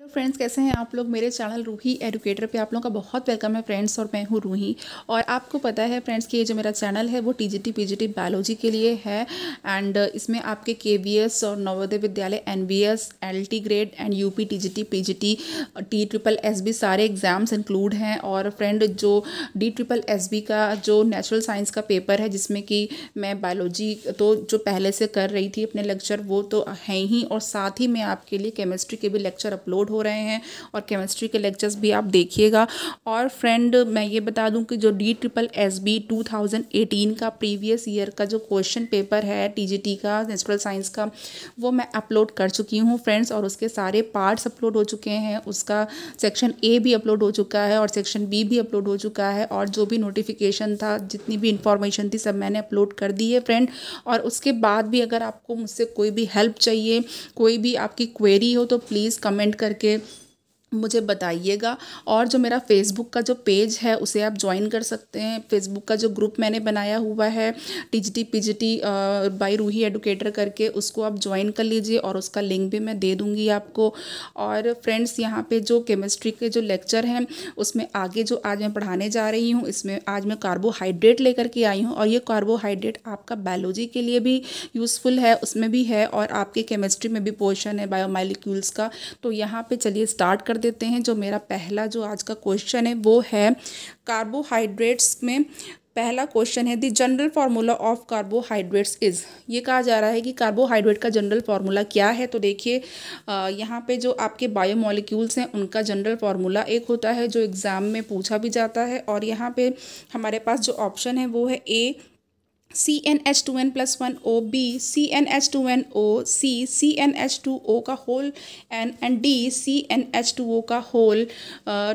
Friends, कैसे हैं आप लोग। मेरे चैनल रूही एडुकेटर पे आप लोगों का बहुत वेलकम है फ्रेंड्स। और मैं हूँ रूही। और आपको पता है फ्रेंड्स कि ये जो मेरा चैनल है वो टीजीटी पीजीटी बायोलॉजी के लिए है। एंड इसमें आपके केवीएस और Navodaya Vidyalaya NBS LT grade and UP TGT PGT TSSB सारे एग्ज़ाम्स इंक्लूड हैं। और फ्रेंड जो DSSB का जो नेचुरल साइंस का पेपर है जिसमें कि मैं बायोलॉजी तो जो पहले से कर रही थी अपने लेक्चर वो तो हैं ही, और साथ ही मैं आपके लिए केमिस्ट्री के भी लेक्चर अपलोड हो रहे हैं और केमिस्ट्री के लेक्चर्स भी आप देखिएगा। और फ्रेंड मैं ये बता दूं कि जो DSSB 2018 का प्रीवियस ईयर का जो क्वेश्चन पेपर है टीजीटी का नेचुरल साइंस का वो मैं अपलोड कर चुकी हूँ फ्रेंड्स। और उसके सारे पार्ट्स अपलोड हो चुके हैं, उसका सेक्शन ए भी अपलोड हो चुका है और सेक्शन बी भी अपलोड हो चुका है। और जो भी नोटिफिकेशन था, जितनी भी इंफॉर्मेशन थी, सब मैंने अपलोड कर दी है फ्रेंड। और उसके बाद भी अगर आपको मुझसे कोई भी हेल्प चाहिए, कोई भी आपकी क्वेरी हो तो प्लीज़ कमेंट करके मुझे बताइएगा। और जो मेरा फेसबुक का जो पेज है उसे आप ज्वाइन कर सकते हैं। फेसबुक का जो ग्रुप मैंने बनाया हुआ है TGT PGT by Ruhi educator करके, उसको आप ज्वाइन कर लीजिए और उसका लिंक भी मैं दे दूँगी आपको। और फ्रेंड्स यहाँ पे जो केमिस्ट्री के जो लेक्चर हैं उसमें आगे जो आज मैं पढ़ाने जा रही हूँ, इसमें आज मैं कार्बोहाइड्रेट लेकर के आई हूँ। और ये कार्बोहाइड्रेट आपका बायोलॉजी के लिए भी यूज़फुल है, उसमें भी है, और आपके केमिस्ट्री में भी पोर्शन है बायोमॉलिक्यूल्स का। तो यहाँ पे चलिए स्टार्ट कर देते हैं। जो मेरा पहला जो आज का क्वेश्चन है वो है कार्बोहाइड्रेट्स में पहला क्वेश्चन है the general formula of carbohydrates is. ये कहा जा रहा है कि कार्बोहाइड्रेट का जनरल फार्मूला क्या है। तो देखिए यहाँ पे जो आपके बायोमॉलिक्यूल्स हैं उनका जनरल फार्मूला एक होता है जो एग्ज़ाम में पूछा भी जाता है। और यहाँ पे हमारे पास जो ऑप्शन है वो है ए CnH2n+1O, B CnH2nO, C CnH2O का होल एंड D CnH2O का होल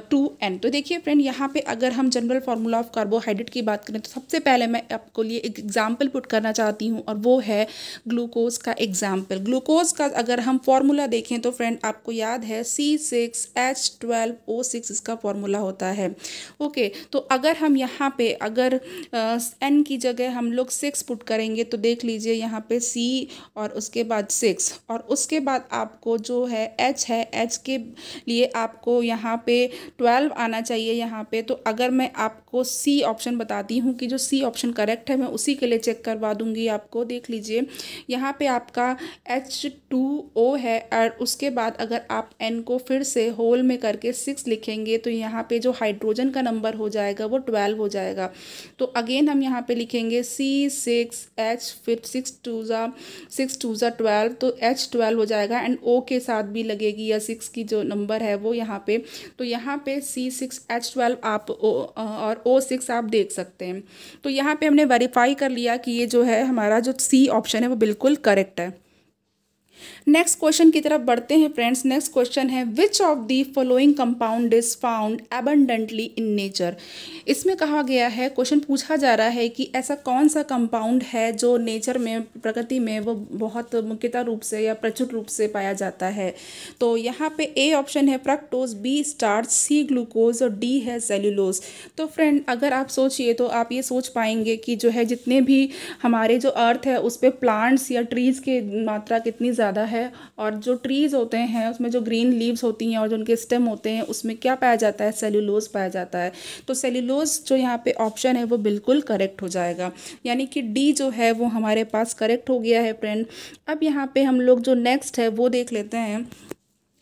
2n। तो देखिए फ्रेंड, यहाँ पे अगर हम जनरल फार्मूला ऑफ कार्बोहाइड्रेट की बात करें तो सबसे पहले मैं आपको लिए एक एग्जाम्पल पुट करना चाहती हूँ और वो है ग्लूकोज का एग्जाम्पल। ग्लूकोज का अगर हम फार्मूला देखें तो फ्रेंड आपको याद है C6H12O6 इसका फार्मूला होता है। ओके, तो अगर हम यहाँ पे अगर n की जगह हम लोग 6 पुट करेंगे तो देख लीजिए यहाँ पे C और उसके बाद 6 और उसके बाद आपको जो है H है, H के लिए आपको यहाँ पे 12 आना चाहिए यहाँ पे। तो अगर मैं आपको C ऑप्शन बताती हूँ कि जो C ऑप्शन करेक्ट है, मैं उसी के लिए चेक करवा दूँगी आपको। देख लीजिए यहाँ पे आपका H2O है और उसके बाद अगर आप N को फिर से होल में करके 6 लिखेंगे तो यहाँ पे जो हाइड्रोजन का नंबर हो जाएगा वो 12 हो जाएगा। तो अगेन हम यहाँ पे लिखेंगे C6H फिर 6 2 12, तो H12 हो जाएगा एंड O के साथ भी लगेगी या 6 की जो नंबर है वो यहाँ पे। तो यहाँ पे C6H12 आप और O6 आप देख सकते हैं। तो यहाँ पे हमने वेरीफाई कर लिया कि ये जो है हमारा जो C ऑप्शन है वो बिल्कुल करेक्ट है। नेक्स्ट क्वेश्चन की तरफ बढ़ते हैं फ्रेंड्स। नेक्स्ट क्वेश्चन है which of the following compound is found abundantly in nature. इसमें कहा गया है, क्वेश्चन पूछा जा रहा है कि ऐसा कौन सा कंपाउंड है जो नेचर में, प्रकृति में वो बहुत मुख्यतः रूप से या प्रचुर रूप से पाया जाता है। तो यहाँ पे ए ऑप्शन है fructose, B starch, C glucose और डी है सेल्यूलोज। तो फ्रेंड अगर आप सोचिए तो आप ये सोच पाएंगे कि जो है जितने भी हमारे जो अर्थ है उस पर प्लांट्स या ट्रीज़ की मात्रा कितनी ज़्यादा है। और जो ट्रीज़ होते हैं उसमें जो ग्रीन लीव्स होती हैं और जो उनके स्टेम होते हैं उसमें क्या पाया जाता है, सेल्यूलोज पाया जाता है। तो सेल्यूलोज जो यहाँ पे ऑप्शन है वो बिल्कुल करेक्ट हो जाएगा, यानी कि डी जो है वो हमारे पास करेक्ट हो गया है फ्रेंड। अब यहाँ पे हम लोग जो नेक्स्ट है वो देख लेते हैं।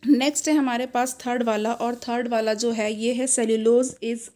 नेक्स्ट है हमारे पास थर्ड वाला, और थर्ड वाला जो है ये है सेल्यूलोज इज़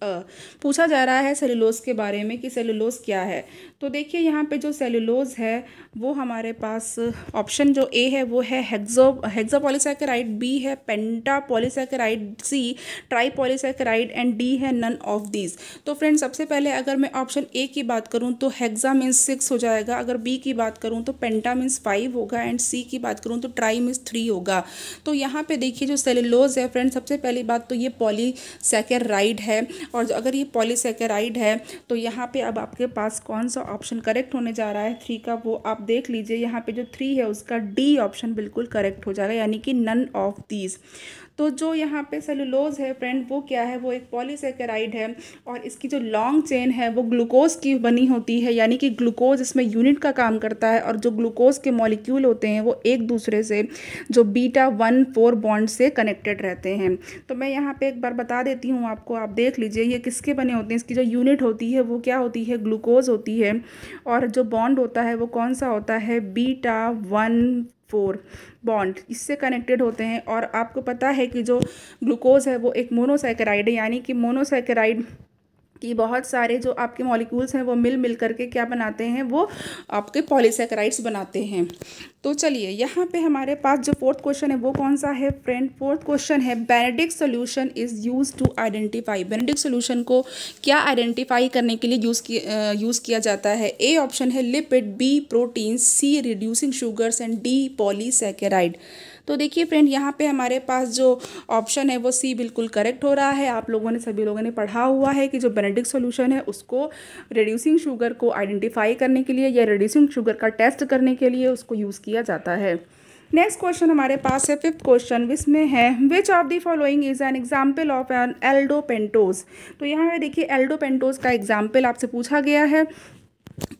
पूछा जा रहा है सेल्यूलोज के बारे में कि सेल्यूलोज क्या है। तो देखिए यहाँ पे जो सेल्यूलोज है वो हमारे पास ऑप्शन जो ए है वो है हेक्सापॉलीसैकेराइड, बी है पेंटापॉलीसैकेराइड, सी ट्राईपॉलीसैकेराइड एंड डी है नन ऑफ दीज। तो फ्रेंड सबसे पहले अगर मैं ऑप्शन ए की बात करूँ तो हेक्सा मीन्स 6 हो जाएगा, अगर बी की बात करूँ तो पेंटा मीन्स 5 होगा एंड सी की बात करूँ तो ट्राई मीन्स 3 होगा। तो यहाँ पे देखिए जो सेल्यूलोज है फ्रेंड, सबसे पहली बात तो ये पॉलीसैकेराइड है। और अगर ये पॉलीसैकेराइड है तो यहाँ पे अब आपके पास कौन सा ऑप्शन करेक्ट होने जा रहा है 3 का, वो आप देख लीजिए। यहाँ पे जो 3 है उसका डी ऑप्शन बिल्कुल करेक्ट हो जाएगा, यानी कि नन ऑफ दीज। तो जो यहाँ पे सेलुलोज है फ्रेंड वो क्या है, वो एक पॉलीसेकेराइड है और इसकी जो लॉन्ग चेन है वो ग्लूकोज की बनी होती है, यानी कि ग्लूकोज इसमें यूनिट का काम करता है और जो ग्लूकोज के मॉलिक्यूल होते हैं वो एक दूसरे से जो β1,4 बॉन्ड से कनेक्टेड रहते हैं। तो मैं यहाँ पे एक बार बता देती हूँ आपको, आप देख लीजिए ये किसके बने होते हैं। इसकी जो यूनिट होती है वो क्या होती है, ग्लूकोज होती है और जो बॉन्ड होता है वो कौन सा होता है, β1,4 बॉन्ड इससे कनेक्टेड होते हैं। और आपको पता है कि जो ग्लूकोज है वो एक मोनोसैकेराइड है, यानी कि मोनोसैकेराइड कि बहुत सारे जो आपके मॉलिक्यूल्स हैं वो मिल करके क्या बनाते हैं, वो आपके पॉलीसैकेराइड्स बनाते हैं। तो चलिए यहाँ पे हमारे पास जो फोर्थ क्वेश्चन है वो कौन सा है फ्रेंड, फोर्थ क्वेश्चन है Benedict solution is use to identify. Benedict solution को क्या आइडेंटिफाई करने के लिए यूज़ किया जाता है। ए ऑप्शन है lipid, B protein, C reducing sugars and D polysaccharide. तो देखिए फ्रेंड यहाँ पे हमारे पास जो ऑप्शन है वो सी बिल्कुल करेक्ट हो रहा है। आप लोगों ने सभी लोगों ने पढ़ा हुआ है कि जो बेनेडिक्ट सॉल्यूशन है उसको रिड्यूसिंग शुगर को आइडेंटिफाई करने के लिए या रिड्यूसिंग शुगर का टेस्ट करने के लिए उसको यूज़ किया जाता है। नेक्स्ट क्वेश्चन हमारे पास है फिफ्थ क्वेश्चन, जिसमें है which of the following is an example of an aldopentose. तो यहाँ पे देखिए एल्डोपेंटोज का एग्जाम्पल आपसे पूछा गया है।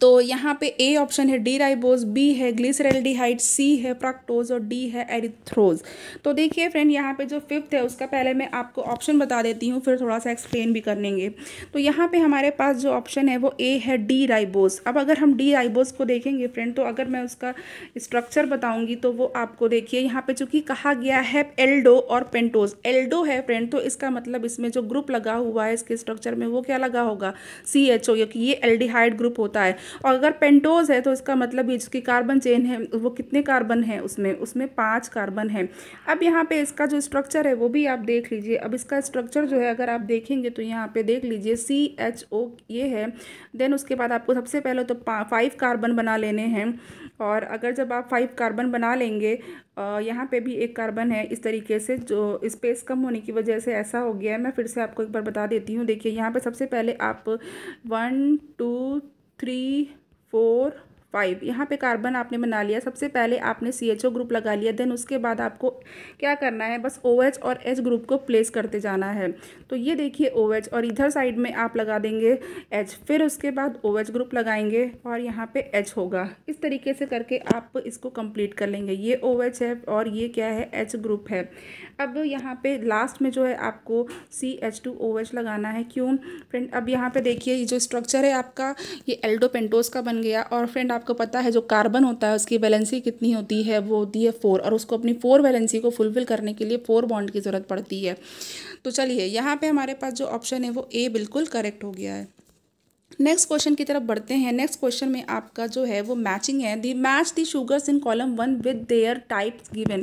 तो यहाँ पे ए ऑप्शन है डी राइबोज, बी है ग्लिसरैल्डिहाइड, सी है फ्रक्टोज और डी है एरिथ्रोज। तो देखिए फ्रेंड यहाँ पे जो फिफ्थ है उसका पहले मैं आपको ऑप्शन बता देती हूँ, फिर थोड़ा सा एक्सप्लेन भी कर लेंगे। तो यहाँ पे हमारे पास जो ऑप्शन है वो ए है डी राइबोज। अब अगर हम डी राइबोज को देखेंगे फ्रेंड, तो अगर मैं उसका स्ट्रक्चर बताऊँगी तो वो आपको देखिए यहाँ पे चूँकि कहा गया है एल्डो और पेंटोज, एल्डो है फ्रेंड तो इसका मतलब इसमें जो ग्रुप लगा हुआ है इसके स्ट्रक्चर में वो क्या लगा होगा, CHO, क्योंकि ये एल्डिहाइड ग्रुप होता है। और अगर पेंटोज है तो इसका मतलब ये जिसकी कार्बन चेन है वो कितने कार्बन है, उसमें 5 कार्बन है। अब यहाँ पे इसका जो स्ट्रक्चर है वो भी आप देख लीजिए। अब इसका स्ट्रक्चर जो है अगर आप देखेंगे तो यहाँ पे देख लीजिए CHO ये है, देन उसके बाद आपको सबसे पहले तो 5 कार्बन बना लेने हैं। और अगर जब आप 5 कार्बन बना लेंगे, यहाँ पे भी एक कार्बन है, इस तरीके से जो स्पेस कम होने की वजह से ऐसा हो गया है। मैं फिर से आपको एक बार बता देती हूँ। देखिए यहाँ पे सबसे पहले आप 1 2 3 4 5 यहाँ पे कार्बन आपने बना लिया। सबसे पहले आपने CHO ग्रुप लगा लिया, देन उसके बाद आपको क्या करना है, बस OH और H ग्रुप को प्लेस करते जाना है। तो ये देखिए OH और इधर साइड में आप लगा देंगे H, फिर उसके बाद OH ग्रुप लगाएंगे और यहाँ पे H होगा। इस तरीके से करके आप इसको कंप्लीट कर लेंगे। ये OH है और ये क्या है, H ग्रुप है। अब यहाँ पे लास्ट में जो है आपको CH2OH लगाना है। क्यों फ्रेंड, अब यहाँ पे देखिए ये जो स्ट्रक्चर है आपका ये एल्डोपेंटोज का बन गया। और फ्रेंड आपको पता है जो कार्बन होता है उसकी वैलेंसी कितनी होती है, वो होती है 4, और उसको अपनी 4 वैलेंसी को फुलफिल करने के लिए 4 बॉन्ड की ज़रूरत पड़ती है। तो चलिए यहाँ पे हमारे पास जो ऑप्शन है वो ए बिल्कुल करेक्ट हो गया है। नेक्स्ट क्वेश्चन की तरफ बढ़ते हैं। नेक्स्ट क्वेश्चन में आपका जो है वो मैचिंग है। The match the sugars in column 1 with their types given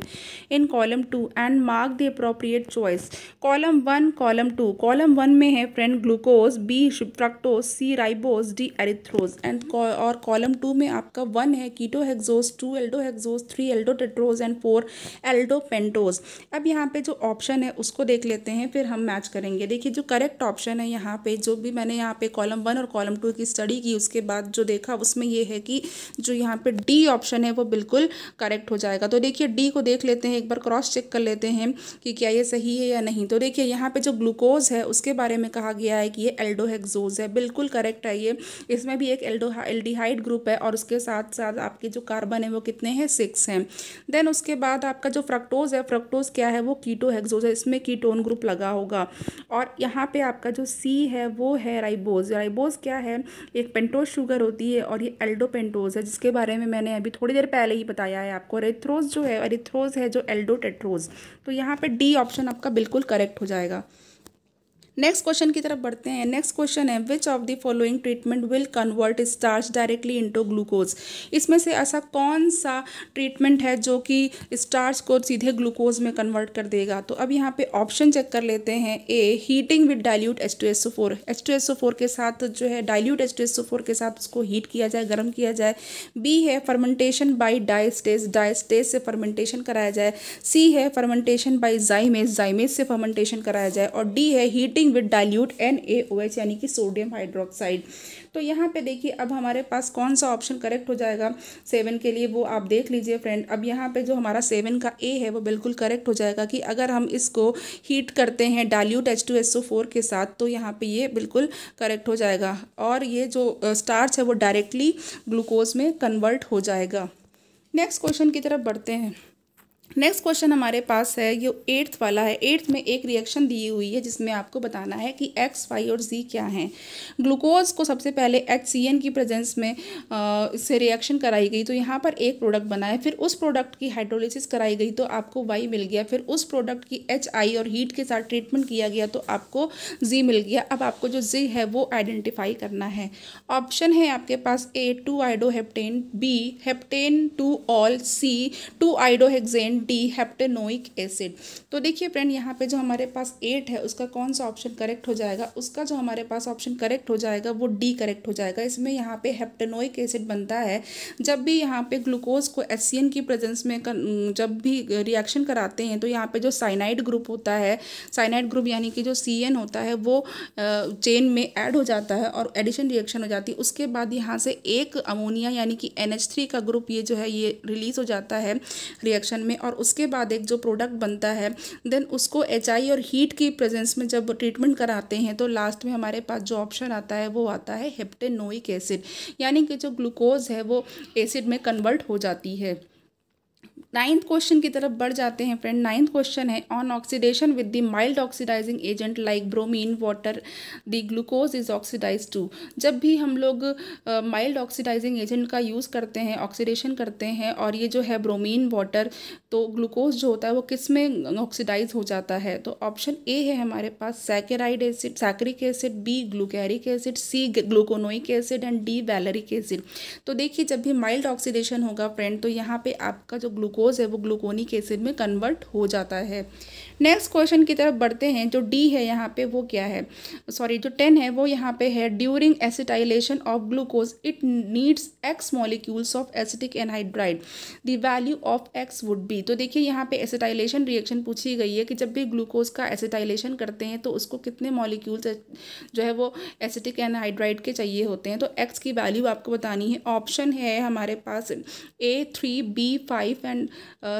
in column 2 and mark the appropriate choice. Column 1 column 2, column 1 में है friend glucose, B fructose, C ribose, D erythrose and और column 2 में आपका 1 है कीटोहेक्सोज, 2 aldohexose, 3 एल्डोटेट्रोज and 4 एल्डोपेंटोज। अब यहाँ पे जो ऑप्शन है उसको देख लेते हैं, फिर हम मैच करेंगे। देखिए जो करेक्ट ऑप्शन है यहाँ पे, जो भी मैंने यहाँ पे कॉलम 1 और कॉलम 2 की स्टडी की उसके बाद जो देखा उसमें ये है कि जो यहाँ पे डी ऑप्शन है वो बिल्कुल करेक्ट हो जाएगा। तो देखिए डी को देख लेते हैं, एक बार क्रॉस चेक कर लेते हैं कि क्या ये सही है या नहीं। तो देखिए यहाँ पे जो ग्लूकोज है उसके बारे में कहा गया है कि ये एल्डोहेक्सोज है, बिल्कुल करेक्ट है ये। इसमें भी एक एल्डिहाइड ग्रुप है और उसके साथ साथ आपके जो कार्बन है वो कितने हैं, 6 हैं। देन उसके बाद आपका जो फ्रक्टोज है, फ्रक्टोज क्या है, वो कीटोहेक्सोज है, इसमें कीटोन ग्रुप लगा होगा। और यहाँ पे आपका जो सी है वो है राइबोज। राइबोज क्या है, एक पेंटोज शुगर होती है और ये एल्डोपेंटोज है जिसके बारे में मैंने अभी थोड़ी देर पहले ही बताया है आपको। एरिथ्रोज जो है, एरिथ्रोज है जो एल्डोटेट्रोज। तो यहाँ पे डी ऑप्शन आपका बिल्कुल करेक्ट हो जाएगा। नेक्स्ट क्वेश्चन की तरफ बढ़ते हैं। नेक्स्ट क्वेश्चन है which of the following treatment will convert starch directly into glucose. इसमें से ऐसा कौन सा ट्रीटमेंट है जो कि स्टार्च को सीधे ग्लूकोज में कन्वर्ट कर देगा। तो अब यहाँ पे ऑप्शन चेक कर लेते हैं। ए heating with dilute H2SO4, H2SO4 के साथ जो है डाइल्यूट H2SO4 के साथ उसको हीट किया जाए, गर्म किया जाए। बी है फर्मेंटेशन बाई डायस्टेज, डायस्टेज से फर्मेंटेशन कराया जाए। सी है फर्मेंटेशन बाई जाइमेज, जाइमेज से फर्मेंटेशन कराया जाए। और डी है हीटिंग विद डाइल्यूट NaOH यानी कि सोडियम हाइड्रोक्साइड। तो यहाँ पे देखिए अब हमारे पास कौन सा ऑप्शन करेक्ट हो जाएगा 7 के लिए, वो आप देख लीजिए फ्रेंड। अब यहाँ पे जो हमारा 7 का ए है वो बिल्कुल करेक्ट हो जाएगा कि अगर हम इसको हीट करते हैं डाइल्यूट H2SO4 के साथ तो यहाँ पे ये बिल्कुल करेक्ट हो जाएगा और ये जो स्टार्च है वो डायरेक्टली ग्लूकोज में कन्वर्ट हो जाएगा। नेक्स्ट क्वेश्चन की तरफ बढ़ते हैं। नेक्स्ट क्वेश्चन हमारे पास है ये 8th वाला है। 8th में एक रिएक्शन दी हुई है जिसमें आपको बताना है कि X, Y और Z क्या हैं। ग्लूकोज को सबसे पहले HCN की प्रेजेंस में इससे रिएक्शन कराई गई तो यहाँ पर एक प्रोडक्ट बना है, फिर उस प्रोडक्ट की हाइड्रोलिसिस कराई गई तो आपको Y मिल गया, फिर उस प्रोडक्ट की HI और हीट के साथ ट्रीटमेंट किया गया तो आपको Z मिल गया। अब आपको जो Z है वो आइडेंटिफाई करना है। ऑप्शन है आपके पास A 2-आइडोहेप्टेन, B हेप्टेन 2 ऑल, C 2-आइडोहेक्सेन, डी हेप्टेनोइक एसिड। तो देखिए फ्रेंड यहाँ पे जो हमारे पास 8 है उसका कौन सा ऑप्शन करेक्ट हो जाएगा, उसका जो हमारे पास ऑप्शन करेक्ट हो जाएगा वो डी करेक्ट हो जाएगा। इसमें यहाँ पे हेप्टेनोइक एसिड बनता है जब भी यहाँ पे ग्लूकोज को HCN की प्रेजेंस में जब भी रिएक्शन कराते हैं तो यहाँ पे जो साइनाइड ग्रुप होता है, साइनाइड ग्रुप यानी कि जो CN होता है वो चेन में ऐड हो जाता है और एडिशन रिएक्शन हो जाती है। उसके बाद यहाँ से एक अमोनिया यानी कि NH3 का ग्रुप ये जो है ये रिलीज हो जाता है रिएक्शन में और उसके बाद एक जो प्रोडक्ट बनता है देन उसको HI और हीट की प्रेजेंस में जब ट्रीटमेंट कराते हैं तो लास्ट में हमारे पास जो ऑप्शन आता है वो आता है हेप्टेनोइक एसिड, यानी कि जो ग्लूकोज है वो एसिड में कन्वर्ट हो जाती है। 9th क्वेश्चन की तरफ बढ़ जाते हैं फ्रेंड। 9th क्वेश्चन है on oxidation with the mild oxidizing agent like bromine water the glucose is oxidize to. जब भी हम लोग माइल्ड ऑक्सीडाइजिंग एजेंट का यूज़ करते हैं, ऑक्सीडेशन करते हैं और ये जो है ब्रोमीन वाटर, तो ग्लूकोज जो होता है वो किस में ऑक्सीडाइज हो जाता है। तो ऑप्शन ए है हमारे पास saccharide acid, saccharic acid, B glucaric acid, C gluconic acid and D valeric acid. तो देखिए जब भी माइल्ड ऑक्सीडेशन होगा फ्रेंड तो यहाँ पे आपका जो ग्लूकोज है वो ग्लूकोनिक एसिड में कन्वर्ट हो जाता है। नेक्स्ट क्वेश्चन की तरफ बढ़ते हैं। जो डी है यहाँ पे वो क्या है, सॉरी जो 10 है वो यहाँ पे है during acetylation of glucose it needs X molecules of acetic anhydride the value of X would be. तो देखिए यहाँ पे एसिटाइलेशन रिएक्शन पूछी गई है कि जब भी ग्लूकोज का एसिटाइलेशन करते हैं तो उसको कितने मॉलिक्यूल्स जो है वो एसिटिक एनहाइड्राइड के चाहिए होते हैं, तो X की वैल्यू आपको बतानी है। ऑप्शन है हमारे पास A 3, B 5 एंड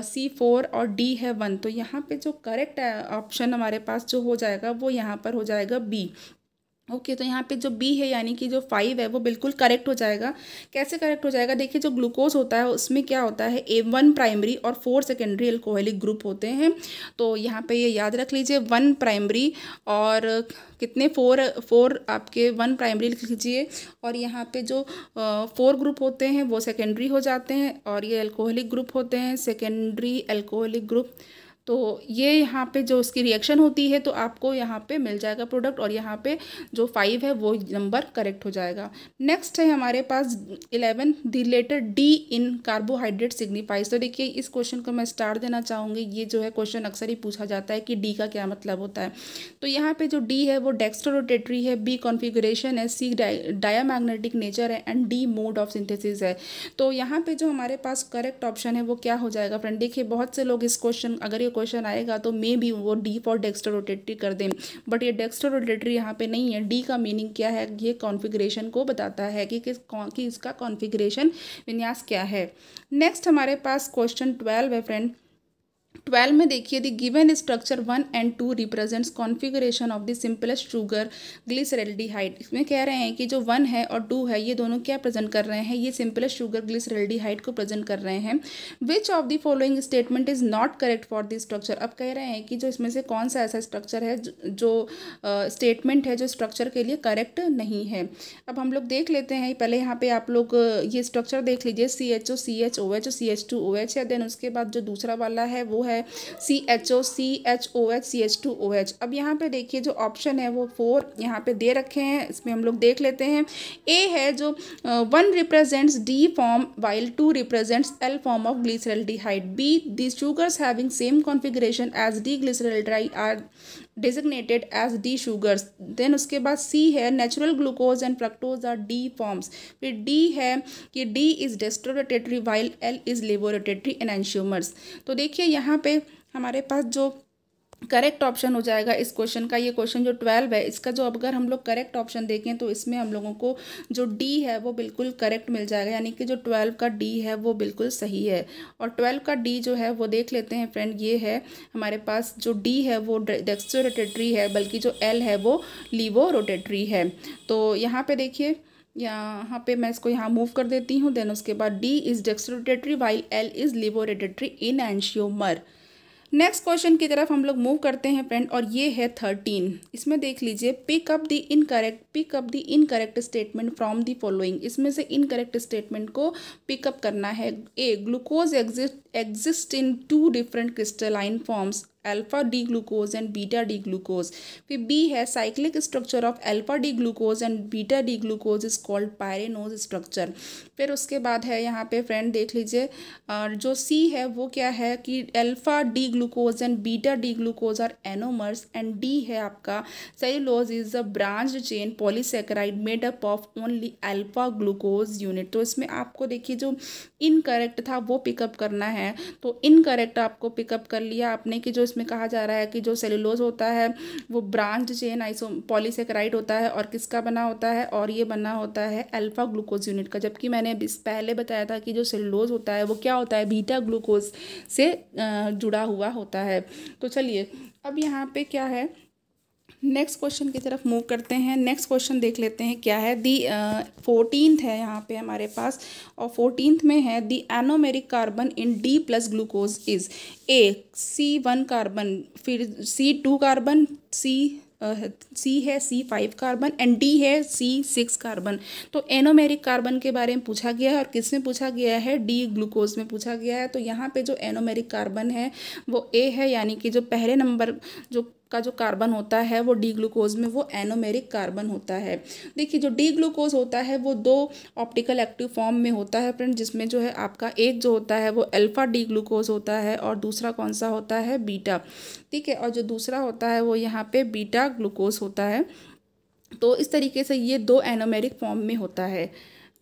C 4 और D है 1। तो यहाँ पे जो करेक्ट ऑप्शन हमारे पास जो हो जाएगा वो यहाँ पर हो जाएगा B। ओके तो यहाँ पे जो बी है यानी कि जो 5 है वो बिल्कुल करेक्ट हो जाएगा। कैसे करेक्ट हो जाएगा, देखिए जो ग्लूकोज होता है उसमें क्या होता है 1 प्राइमरी और 4 सेकेंडरी अल्कोहलिक ग्रुप होते हैं। तो यहाँ पे ये याद रख लीजिए 1 प्राइमरी और कितने 4 आपके 1 प्राइमरी लिख लीजिए और यहाँ पे जो 4 ग्रुप होते हैं वो सेकेंडरी हो जाते हैं और ये अल्कोहलिक ग्रुप होते हैं सेकेंडरी अल्कोहलिक ग्रुप। तो ये यहाँ पे जो इसकी रिएक्शन होती है तो आपको यहाँ पे मिल जाएगा प्रोडक्ट और यहाँ पे जो 5 है वो नंबर करेक्ट हो जाएगा। नेक्स्ट है हमारे पास 11 the letter D in carbohydrate signifies. तो देखिए इस क्वेश्चन को मैं स्टार देना चाहूँगी। ये जो है क्वेश्चन अक्सर ही पूछा जाता है कि डी का क्या मतलब होता है। तो यहाँ पे जो डी है वो डेक्स्ट्रोरोटेटरी है, बी कॉन्फिगरेशन है, सी डायामैग्नेटिक नेचर है and D mode of synthesis है। तो यहाँ पे जो हमारे पास करेक्ट ऑप्शन है वो क्या हो जाएगा फ्रेंड, देखिए बहुत से लोग इस क्वेश्चन अगर क्वेश्चन आएगा तो मे भी वो डी फॉर डेक्स्ट्रोरोटेटरी कर दें, बट ये डेक्स्ट्रोरोटेटरी यहाँ पे नहीं है। डी का मीनिंग क्या है, ये कॉन्फ़िगरेशन को बताता है कि इसका कॉन्फ़िगरेशन विन्यास क्या है। नेक्स्ट हमारे पास क्वेश्चन 12 है फ्रेंड। 12 में देखिए the given structure 1 and 2 represents configuration of the simplest sugar glyceraldehyde. इसमें कह रहे हैं कि जो 1 है और 2 है ये दोनों क्या प्रेजेंट कर रहे हैं, ये सिंपलेस्ट शुगर ग्लिसरल्डिहाइड को प्रेजेंट कर रहे हैं। विच of the following statement is not correct for this structure. अब कह रहे हैं कि जो इसमें से कौन सा ऐसा स्ट्रक्चर है जो स्टेटमेंट है जो स्ट्रक्चर के लिए करेक्ट नहीं है। अब हम लोग देख लेते हैं। पहले यहाँ पे आप लोग ये स्ट्रक्चर देख लीजिए CHO CHOH CH2OH है, देन उसके बाद जो दूसरा वाला है वो है CHO CHOH CH2OH। अब यहाँ पे देखिए जो ऑप्शन है वो 4 यहाँ पे दे रखे हैं, इसमें हम लोग देख लेते हैं। A है जो 1 represents D form while 2 represents L form of glyceraldehyde. B the sugars having same configuration as D glyceraldehyde are designated as D sugars। Then उसके बाद C है natural glucose and fructose are D forms. फिर D है कि D is dextrorotatory while L is laevorotatory enantiomers. तो देखिए यहाँ पे हमारे पास जो करेक्ट ऑप्शन हो जाएगा इस क्वेश्चन का, ये क्वेश्चन जो 12 है इसका जो अगर हम लोग करेक्ट ऑप्शन देखें तो इसमें हम लोगों को जो डी है वो बिल्कुल करेक्ट मिल जाएगा, यानी कि जो 12 का डी है वो बिल्कुल सही है। और 12 का डी जो है वो देख लेते हैं फ्रेंड, ये है हमारे पास जो डी है वो डेक्स्ट्रो रोटेटरी है, बल्कि जो एल है वो लीवो रोटेटरी है। तो यहाँ पे देखिए, यहाँ पे मैं इसको यहाँ मूव कर देती हूँ, देन उसके बाद D is dextro while L is लीवो रोटेटरी इन एंशियोमर। नेक्स्ट क्वेश्चन की तरफ हम लोग मूव करते हैं फ्रेंड, और ये है 13। इसमें देख लीजिए, pick up the incorrect statement from the following. इसमें से इनकरेक्ट स्टेटमेंट को पिकअप करना है। A, glucose exist in 2 different crystalline forms, alpha D glucose and beta D glucose. फिर बी है, cyclic structure of alpha D glucose and beta D glucose is called pyranose structure. फिर उसके बाद है यहाँ पे फ्रेंड देख लीजिए, जो सी है वो क्या है कि alpha D glucose and beta D glucose are anomers, and D है आपका cellulose is a branched chain polysaccharide made up of only alpha glucose unit. तो इसमें आपको देखिए जो इनकरेक्ट था वो पिकअप करना है, तो इनकरेक्ट आपको पिकअप कर लिया आपने कि जो इसमें कहा जा रहा है कि जो सेलुलोज होता है वो ब्रांच चेन आइसो पॉलीसेकेराइड होता है, और किसका बना होता है, और ये बना होता है अल्फा ग्लूकोज यूनिट का। जबकि मैंने पहले बताया था कि जो सेलुलोज होता है वो क्या होता है, बीटा ग्लूकोज से जुड़ा हुआ होता है। तो चलिए अब यहाँ पे क्या है, नेक्स्ट क्वेश्चन की तरफ मूव करते हैं। नेक्स्ट क्वेश्चन देख लेते हैं क्या है। दी 14th है यहाँ पे हमारे पास, और 14th में है the anomeric carbon in D plus glucose is a C1 carbon, फिर C2 कार्बन, सी है C5 कार्बन, एंड डी है C6 कार्बन। तो एनोमेरिक कार्बन के बारे में पूछा गया है, और किस में पूछा गया है, डी ग्लूकोज में पूछा गया है। तो यहाँ पे जो एनोमेरिक कार्बन है वो ए है, यानी कि जो पहले नंबर जो कार्बन होता है वो डी ग्लूकोज में वो एनोमेरिक कार्बन होता है। देखिए जो डी ग्लूकोज होता है वो 2 ऑप्टिकल एक्टिव फॉर्म में होता है फ्रेंड, जिसमें जो है आपका एक जो होता है वो अल्फा डी ग्लूकोज होता है, और दूसरा कौन सा होता है, बीटा। ठीक है, और जो दूसरा होता है वो यहाँ पे बीटा ग्लूकोज होता है। तो इस तरीके से ये 2 एनोमेरिक फॉर्म में होता है।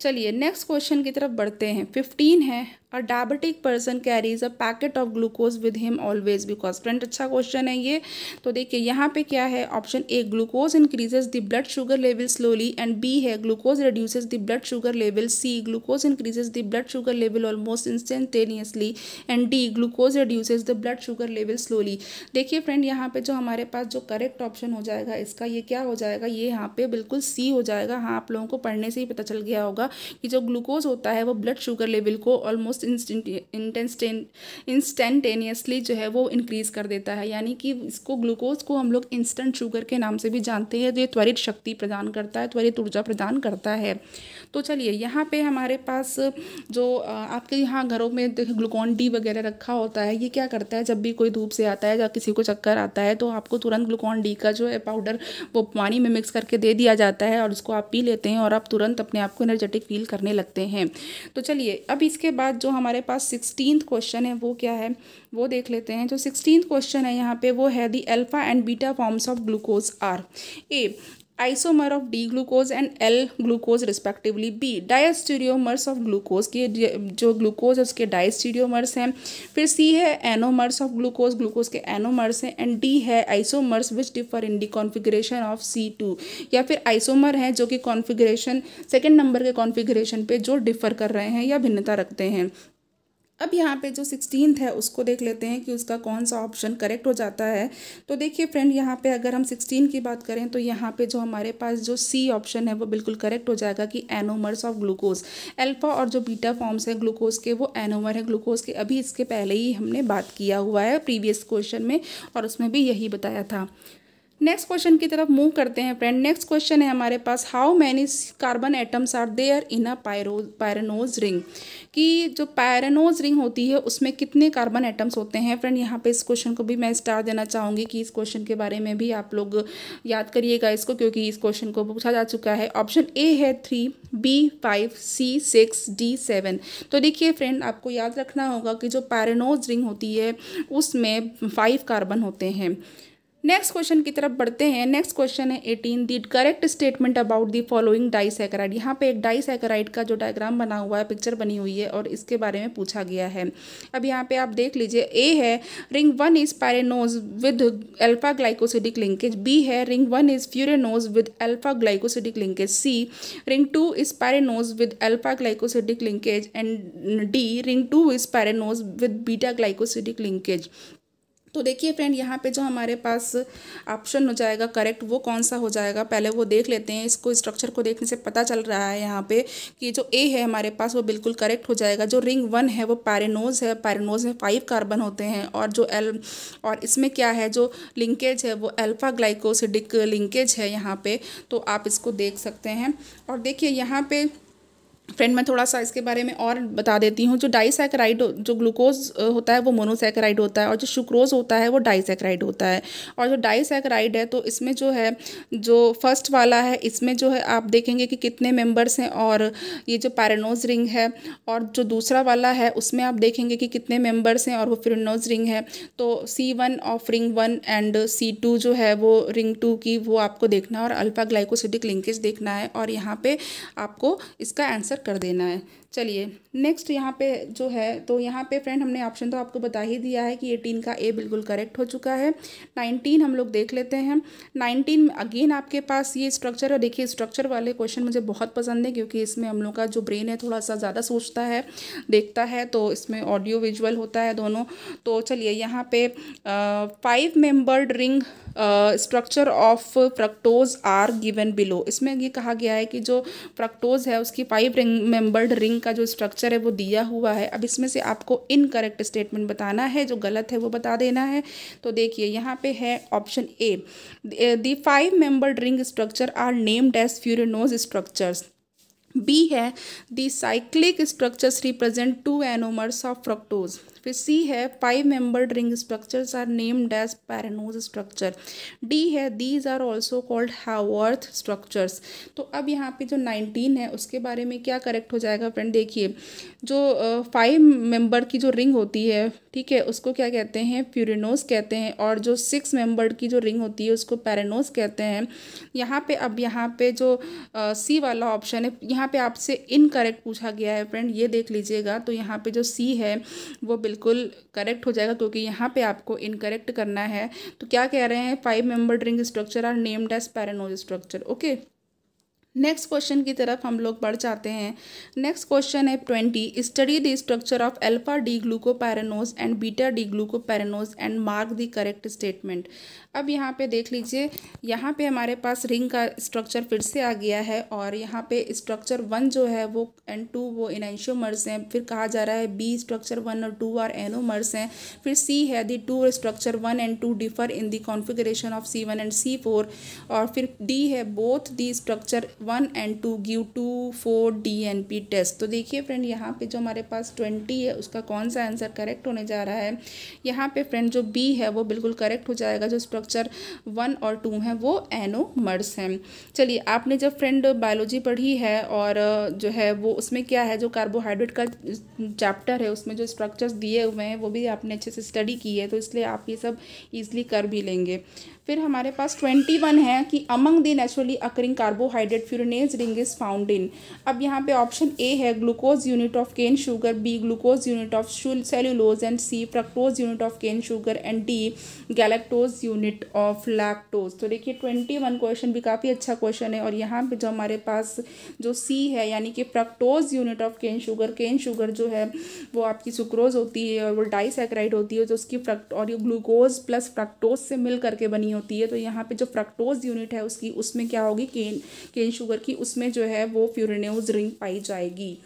चलिए नेक्स्ट क्वेश्चन की तरफ बढ़ते हैं। 15 है, a diabetic person carries a packet of glucose with him always because. Friend अच्छा क्वेश्चन है ये। तो देखिए यहाँ पे क्या है, option A glucose increases the blood sugar level slowly, and B है glucose reduces the blood sugar level, C glucose increases the blood sugar level almost instantaneously, and D glucose reduces the blood sugar level slowly. देखिए friend यहाँ पे जो हमारे पास जो correct option हो जाएगा इसका, ये क्या हो जाएगा, ये यहाँ पे बिल्कुल सी हो जाएगा। हाँ, आप लोगों को पढ़ने से ही पता चल गया होगा कि जो ग्लूकोज होता है वो ब्लड शुगर लेवल को ऑलमोस्ट इंस्टेंटेनियसली जो है वो इंक्रीज़ कर देता है, यानी कि इसको ग्लूकोज को हम लोग इंस्टेंट शुगर के नाम से भी जानते हैं। ये त्वरित शक्ति प्रदान करता है, त्वरित ऊर्जा प्रदान करता है। तो चलिए यहाँ पे हमारे पास जो आपके यहाँ घरों में ग्लूकॉन डी वगैरह रखा होता है, ये क्या करता है, जब भी कोई धूप से आता है या किसी को चक्कर आता है तो आपको तुरंत ग्लूकॉन डी का जो है पाउडर वो पानी में मिक्स करके दे दिया जाता है, और उसको आप पी लेते हैं और आप तुरंत अपने आप को एनर्जेटिक फील करने लगते हैं। तो चलिए अब इसके बाद जो हमारे पास 16th क्वेश्चन है वो क्या है वो देख लेते हैं। जो 16th क्वेश्चन है यहाँ पे वो है the alpha and beta forms of glucose are a isomer of D glucose and L glucose respectively, B diastereomers of glucose के जो ग्लूकोज है उसके डायस्टीरियोमर्स हैं, फिर सी है एनोमर्स ऑफ ग्लूकोज, ग्लूकोज के एनोमर्स हैं, एंड डी है isomers which differ in the configuration of C2, या फिर आइसोमर हैं जो कि कॉन्फिगरेशन सेकेंड नंबर के कॉन्फिगरेशन पे जो डिफर कर रहे हैं या भिन्नता रखते हैं। अब यहाँ पे जो 16th है उसको देख लेते हैं कि उसका कौन सा ऑप्शन करेक्ट हो जाता है। तो देखिए फ्रेंड यहाँ पे अगर हम 16 की बात करें तो यहाँ पे जो हमारे पास जो सी ऑप्शन है वो बिल्कुल करेक्ट हो जाएगा कि एनोमर्स ऑफ ग्लूकोज। अल्फा और जो बीटा फॉर्म्स है ग्लूकोज के वो एनोमर है ग्लूकोज के, अभी इसके पहले ही हमने बात किया हुआ है प्रीवियस क्वेश्चन में, और उसमें भी यही बताया था। नेक्स्ट क्वेश्चन की तरफ मूव करते हैं फ्रेंड। नेक्स्ट क्वेश्चन है हमारे पास, how many carbon atoms are there in a pyranose ring, कि जो पायरेनोज रिंग होती है उसमें कितने कार्बन एटम्स होते हैं। फ्रेंड यहाँ पे इस क्वेश्चन को भी मैं स्टार देना चाहूँगी कि इस क्वेश्चन के बारे में भी आप लोग याद करिएगा इसको, क्योंकि इस क्वेश्चन को पूछा जा चुका है। ऑप्शन ए है 3, B 5, C 6, D 7। तो देखिए फ्रेंड आपको याद रखना होगा कि जो पायरेनोज रिंग होती है उसमें 5 कार्बन होते हैं। नेक्स्ट क्वेश्चन की तरफ बढ़ते हैं। नेक्स्ट क्वेश्चन है 18, the correct statement about the following disaccharide. यहाँ पे एक डाइसैकेराइड का जो डायग्राम बना हुआ है, पिक्चर बनी हुई है और इसके बारे में पूछा गया है। अब यहाँ पे आप देख लीजिए, ए है ring 1 is pyranose with alpha glycosidic linkage, B है ring 1 is furanose with alpha glycosidic linkage, C ring 2 is pyranose with alpha glycosidic linkage and D ring 2 is pyranose with beta glycosidic linkage. तो देखिए friend, यहाँ पे जो हमारे पास option हो जाएगा correct, वो कौन सा हो जाएगा, पहले वो देख लेते हैं। इसको स्ट्रक्चर को देखने से पता चल रहा है यहाँ पे कि जो ए है हमारे पास वो बिल्कुल करेक्ट हो जाएगा। जो रिंग 1 है वो पैरेनोज है, पैरेनोज में 5 कार्बन होते हैं और जो और इसमें क्या है, जो लिंकेज है वो अल्फा ग्लाइकोसिडिक लिंकेज है यहाँ पे। तो आप इसको देख सकते हैं। और देखिए यहाँ पे फ्रेंड, मैं थोड़ा सा इसके बारे में और बता देती हूँ। जो डाइसैकेराइड, जो ग्लूकोज होता है वो मोनोसैकेराइड होता है और जो सुक्रोज होता है वो डाइसैकेराइड होता है। और जो डाइसैकेराइड है तो इसमें जो है, जो फर्स्ट वाला है इसमें जो है आप देखेंगे कि कितने मेंबर्स हैं, और ये जो पैरेनोज रिंग है, और जो दूसरा वाला है उसमें आप देखेंगे कि कितने मेंबर्स हैं और वो फ्यूरेनोज रिंग है। तो C1 of ring 1 and C2 जो है वो रिंग 2 की, वो आपको देखना है और अल्फा ग्लाइकोसिडिक लिंकेज देखना है और यहाँ पे आपको इसका आंसर कर देना है। चलिए नेक्स्ट यहाँ पे जो है, तो यहाँ पे फ्रेंड हमने ऑप्शन तो आपको बता ही दिया है कि 18 का ए बिल्कुल करेक्ट हो चुका है। 19 हम लोग देख लेते हैं। 19 में अगेन आपके पास ये स्ट्रक्चर है। देखिए स्ट्रक्चर वाले क्वेश्चन मुझे बहुत पसंद है क्योंकि इसमें हम लोग का जो ब्रेन है थोड़ा सा ज़्यादा सोचता है, देखता है, तो इसमें ऑडियो विजुअल होता है दोनों। तो चलिए यहाँ पे 5 membered ring structure of fructose are given below. इसमें ये कहा गया है कि जो फ्रक्टोज है उसकी 5 मेंबर्ड रिंग का जो स्ट्रक्चर है वो दिया हुआ है। अब इसमें से आपको इनकरेक्ट स्टेटमेंट बताना है, जो गलत है वो बता देना है। तो देखिए यहाँ पे है option A, the 5 membered ring structure are named as furanose structures. B है the cyclic structures represent 2 anomers of fructose. फिर सी है 5 membered ring structures are named as pyranose structure. D है these are also called Haworth structures. तो अब यहाँ पे जो 19 है उसके बारे में क्या करेक्ट हो जाएगा फ्रेंड, देखिए जो 5 मेंबर की जो रिंग होती है, ठीक है, उसको क्या कहते हैं, फ्यूरेनोज कहते हैं, और जो 6 मेंबर्ड की जो रिंग होती है उसको पैरेनोज कहते हैं। यहाँ पे अब यहाँ पे जो सी वाला ऑप्शन है, यहाँ पे आपसे इनकरेक्ट पूछा गया है फ्रेंड, ये देख लीजिएगा। तो यहाँ पे जो सी है वो बिल्कुल करेक्ट हो जाएगा क्योंकि यहाँ पे आपको इनकरेक्ट करना है। तो क्या कह रहे हैं, 5 membered ring structure are named as pyranose structure. Okay, next question की तरफ हम लोग बढ़ जाते हैं। नेक्स्ट क्वेश्चन है 20, study the structure of alpha D glucopyranose and beta D glucopyranose and mark the correct statement. अब यहाँ पे देख लीजिए, यहाँ पे हमारे पास रिंग का स्ट्रक्चर फिर से आ गया है और यहाँ पे स्ट्रक्चर 1 जो है वो एंड 2 वो इनैंशियोमर्स हैं। फिर कहा जा रहा है बी स्ट्रक्चर 1 और 2 आर एनोमर्स हैं। फिर सी है the 2 structure 1 and 2 differ in the configuration of C1 and C4। और फिर डी है both the structure 1 and 2 give 2 4 DNP test. तो देखिए फ्रेंड, यहाँ पे जो हमारे पास 20 है उसका कौन सा आंसर करेक्ट होने जा रहा है। यहाँ पे फ्रेंड जो बी है वो बिल्कुल करेक्ट हो जाएगा। जो स्ट्रक्चर 1 और 2 हैं वो एनोमर्स हैं। चलिए, आपने जब फ्रेंड बायोलॉजी पढ़ी है और जो है वो उसमें क्या है, जो कार्बोहाइड्रेट का चैप्टर है उसमें जो स्ट्रक्चर्स दिए हुए हैं वो भी आपने अच्छे से स्टडी की है, तो इसलिए आप ये सब ईजिली कर भी लेंगे। फिर हमारे पास 21 है कि among the naturally occurring carbohydrate furanose ring is found in. अब यहाँ पे ऑप्शन ए है glucose unit of cane sugar, B glucose unit of cellulose and C fructose unit of cane sugar and D galactose unit of lactose. तो देखिए 21 question भी काफ़ी अच्छा question है और यहाँ पे जो हमारे पास जो सी है यानी कि fructose unit of cane sugar जो है वो आपकी सुक्रोज होती है और वो डाइसैकेराइड होती है, जो उसकी और ये ग्लूकोज प्लस फ्रक्टोज से मिल करके बनी होती है। तो यहाँ पे जो फ्रक्टोज यूनिट है उसकी, उसमें क्या होगी, केन शुगर की, उसमें जो है वो फ्यूरेनोज रिंग पाई जाएगी।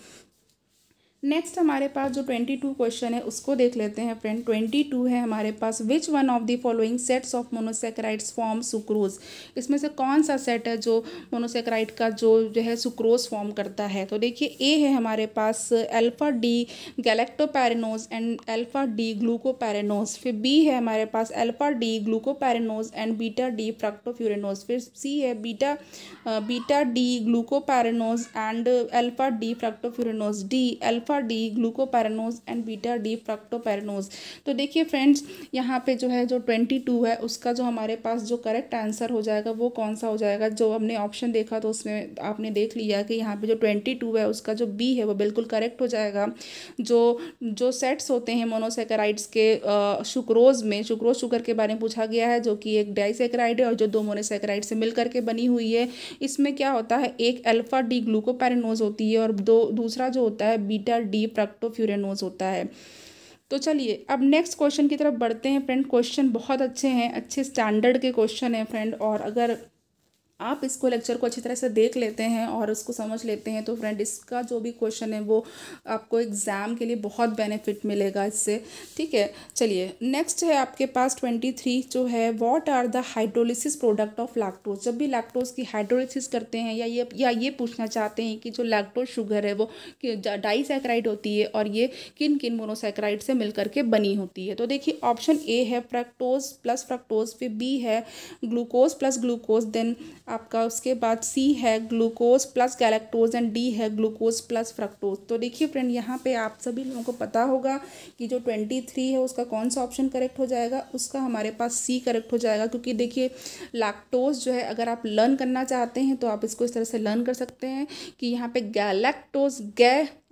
नेक्स्ट हमारे पास जो 22 क्वेश्चन है उसको देख लेते हैं फ्रेंड। 22 है हमारे पास, which one of the following sets of monosaccharides form sucrose. इसमें से कौन सा सेट है जो मोनोसैकेराइड का जो है सुक्रोज फॉर्म करता है। तो देखिए ए है हमारे पास alpha D galactopyranose and alpha D glucopyranose. फिर बी है हमारे पास alpha D glucopyranose and beta D fructofuranose. फिर सी है beta D glucopyranose and alpha D fructofuranose. D alpha alpha D glucopyranose and beta D fructopyranose. तो देखिए friends, यहाँ पे जो है जो 22 है उसका जो हमारे पास जो करेक्ट आंसर हो जाएगा वो कौन सा हो जाएगा। जो हमने ऑप्शन देखा तो उसमें आपने देख लिया कि यहाँ पे जो 22 है उसका जो बी है वो बिल्कुल करेक्ट हो जाएगा। जो जो सेट्स होते हैं मोनोसेकेराइड्स के सुक्रोज में, सुक्रोज शुगर के बारे में पूछा गया है, जो कि एक डाइसेकेराइड है और जो 2 मोनोसेकेराइड से मिलकर के बनी हुई है। इसमें क्या होता है, एक अल्फा डी ग्लूकोपेरानोज होती है और दूसरा जो होता है बीटा डी फ्रक्टोफ्यूरेनोज होता है। तो चलिए अब नेक्स्ट क्वेश्चन की तरफ बढ़ते हैं फ्रेंड। क्वेश्चन बहुत अच्छे हैं, अच्छे स्टैंडर्ड के क्वेश्चन हैं फ्रेंड, और अगर आप इसको लेक्चर को अच्छी तरह से देख लेते हैं और उसको समझ लेते हैं तो फ्रेंड इसका जो भी क्वेश्चन है वो आपको एग्ज़ाम के लिए बहुत बेनिफिट मिलेगा इससे। ठीक है, चलिए नेक्स्ट है आपके पास 23 जो है, what are the hydrolysis product of lactose. जब भी लैक्टोज की हाइड्रोलिसिस करते हैं या ये पूछना चाहते हैं कि जो लैक्टोज शुगर है वो डाइसैकेराइड होती है और ये किन किन मोनोसैकेराइड से मिलकर के बनी होती है। तो देखिए ऑप्शन ए है फ्रक्टोज प्लस फ्रक्टोज, फिर बी है ग्लूकोज प्लस ग्लूकोज, देन आपका उसके बाद सी है glucose plus galactose and D है ग्लूकोज प्लस फ्रक्टोज। तो देखिए फ्रेंड यहाँ पे आप सभी लोगों को पता होगा कि जो 23 है उसका कौन सा ऑप्शन करेक्ट हो जाएगा। उसका हमारे पास सी करेक्ट हो जाएगा, क्योंकि देखिए लैक्टोज जो है अगर आप लर्न करना चाहते हैं तो आप इसको इस तरह से लर्न कर सकते हैं कि यहाँ पे गैलेक्टोज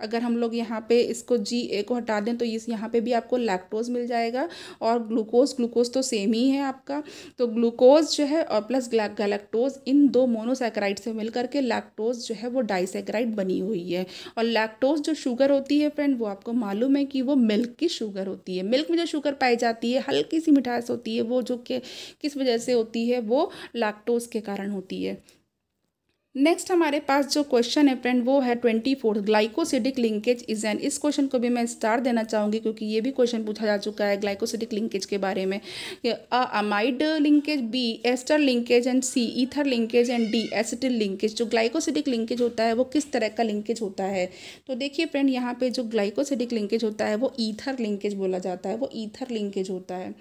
अगर हम लोग यहाँ पे इसको जी ए को हटा दें तो इस यहाँ पे भी आपको लैक्टोज मिल जाएगा, और ग्लूकोज तो सेम ही है आपका। तो ग्लूकोज जो है और प्लस गैलेक्टोज, इन 2 मोनोसैकेराइड से मिलकर के लैक्टोज जो है वो डाइसैकेराइड बनी हुई है। और लैक्टोज जो शुगर होती है फ्रेंड वो आपको मालूम है कि वो मिल्क की शुगर होती है। मिल्क में जो शुगर पाई जाती है हल्की सी मिठास होती है, वो जो कि किस वजह से होती है, वो लैक्टोज के कारण होती है। नेक्स्ट हमारे पास जो क्वेश्चन है फ्रेंड वो है 24, ग्लाइकोसिडिक लिंकेज इज एन। इस क्वेश्चन को भी मैं स्टार देना चाहूँगी क्योंकि ये भी क्वेश्चन पूछा जा चुका है ग्लाइकोसिडिक लिंकेज के बारे में। Amide linkage, B ester linkage and C ether linkage and D acetyl linkage. जो ग्लाइकोसिडिक लिंकेज होता है वो किस तरह का लिंकेज होता है। तो देखिए फ्रेंड यहाँ पे जो ग्लाइकोसिडिक लिंकेज होता है वो ईथर लिंकेज बोला जाता है, वो ईथर लिंकेज होता है।